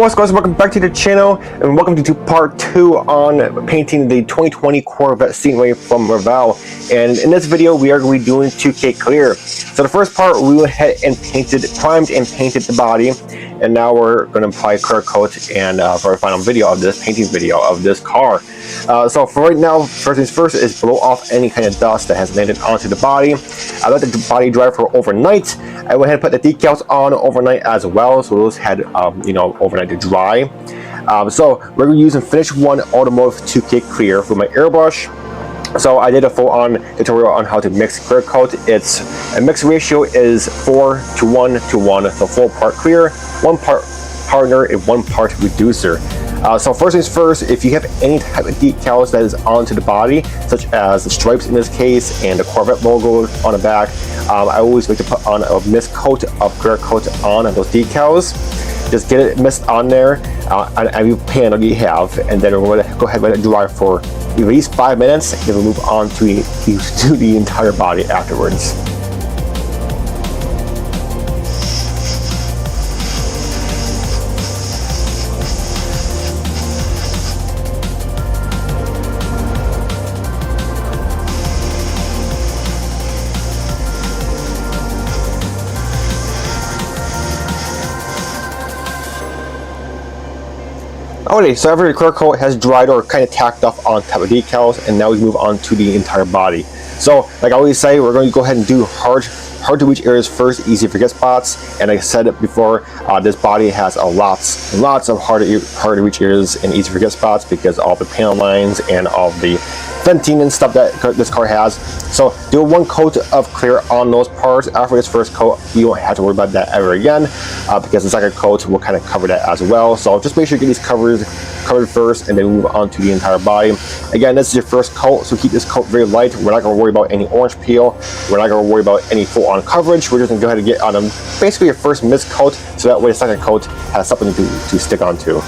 what's guys, welcome back to the channel and welcome to part 2 on painting the 2020 Corvette Stingray from Revell. And in this video we are going to be doing 2K clear. So the first part we went ahead and primed and painted the body, and now we're going to apply clear coat and for our final video of this painting video of this car. So for right now, first things first is blow off any kind of dust that has landed onto the body. I let the body dry for overnight. I went ahead and put the decals on overnight as well, so those had overnight to dry. So we're using Finish 1 Automotive 2K clear with my airbrush. So I did a full-on tutorial on how to mix clear coat. Its mix ratio is 4:1:1, so full part clear, 1 part hardener, and 1 part reducer. So first things first, if you have any type of decals that is onto the body, such as the stripes in this case and the Corvette logo on the back, I always like to put on a mist coat of clear coat on those decals. Just get it mist on there on every panel you have, and then we're going to go ahead and let it dry for at least 5 minutes, and then we'll move on to the entire body afterwards. Alrighty, so every clear coat has dried or kind of tacked off on top of decals, and now we move on to the entire body. So, like I always say, we're going to go ahead and do hard to reach areas first, easy to forget spots. And like I said it before, this body has lots of hard to reach areas and easy to forget spots because all the panel lines and all the venting and stuff that this car has. So do 1 coat of clear on those parts. After this first coat, you won't have to worry about that ever again, because the second coat will kind of cover that as well. So just make sure you get these covered first, and then move on to the entire body. Again, this is your first coat, so keep this coat very light. We're not going to worry about any orange peel. We're not going to worry about any full-on coverage. We're just going to go ahead and get on basically your first mist coat, so that way the second coat has something to stick onto.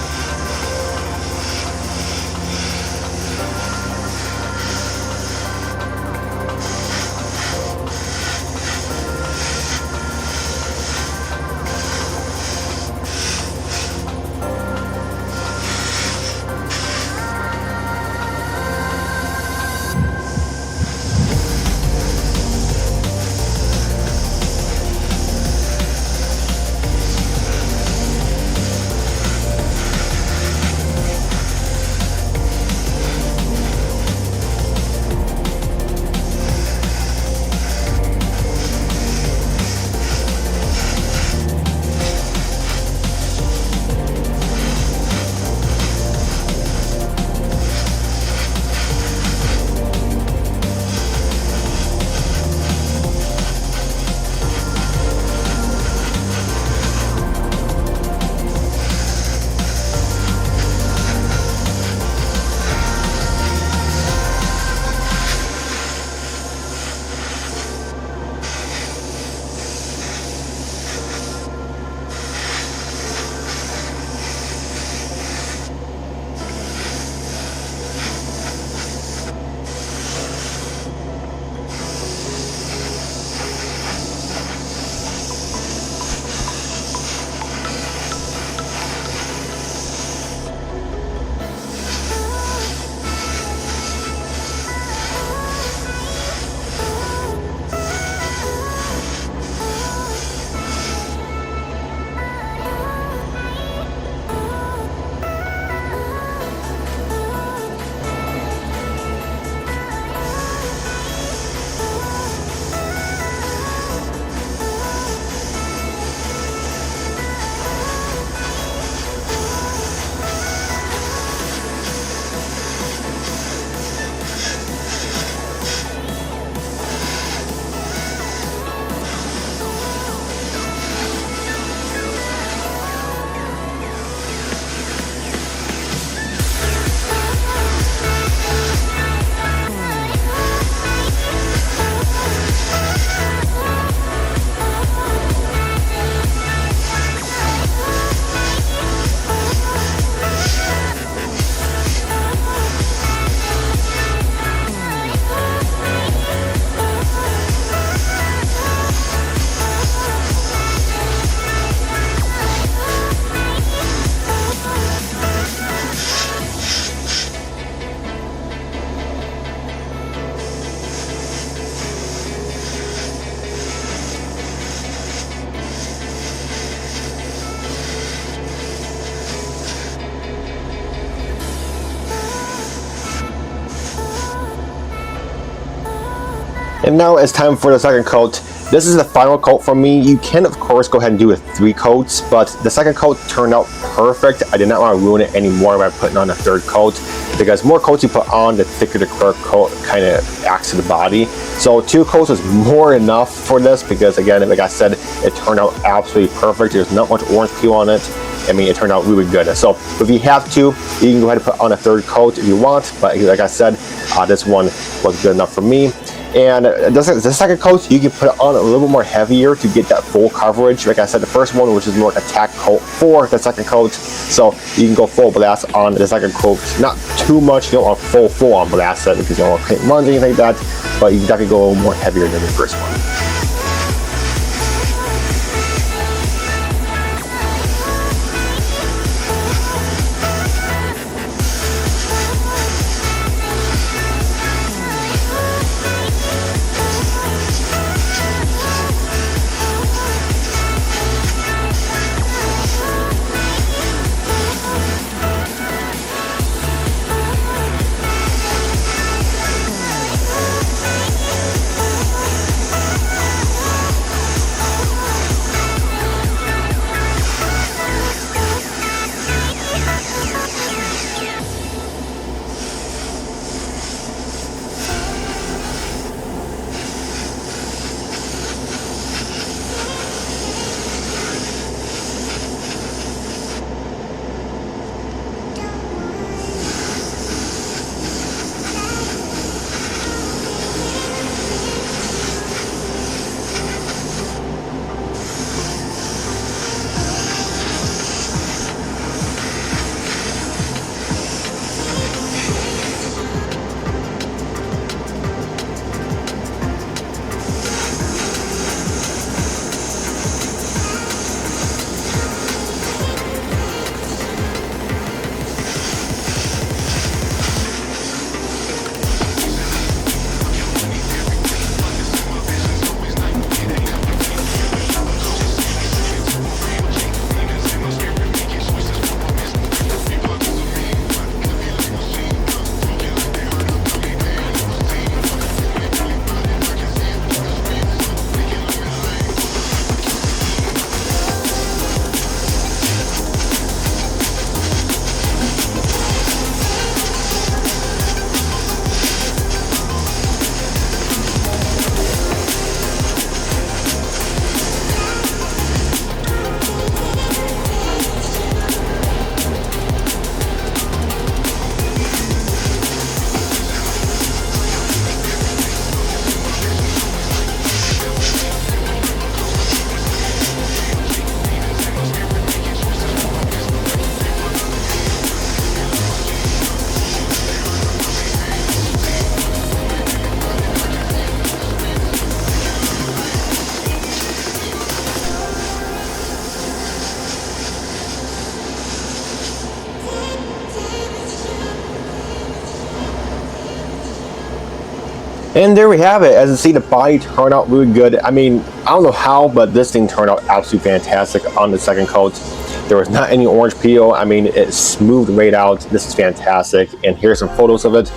And now it's time for the second coat. This is the final coat for me. You can of course go ahead and do it 3 coats, but the second coat turned out perfect. I did not want to ruin it anymore by putting on a third coat, because more coats you put on, the thicker the clear coat kind of acts to the body. So 2 coats is more enough for this, because again, like I said, it turned out absolutely perfect. There's not much orange peel on it. I mean, it turned out really good. So if you have to, you can go ahead and put on a third coat if you want, but like I said, this one was good enough for me. And the second coat, you can put it on a little bit more heavier to get that full coverage. Like I said, the first one, which is more like a tack coat for the second coat, so you can go full blast on the second coat. Not too much, you don't want full on blast it, because you don't want to paint runs or anything like that, but you can definitely go a little more heavier than the first one. And there we have it. As you see, the body turned out really good. I mean, I don't know how, but this thing turned out absolutely fantastic on the second coat. There was not any orange peel. I mean, it smoothed right out. This is fantastic. And here's some photos of it.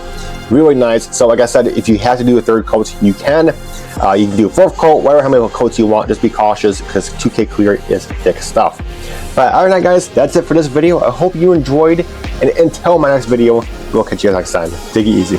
Really nice. So like I said, if you have to do a third coat, you can. You can do a fourth coat, whatever how many coats you want. Just be cautious, because 2K clear is thick stuff. But other than that, guys, that's it for this video. I hope you enjoyed. And until my next video, we'll catch you next time. Take it easy.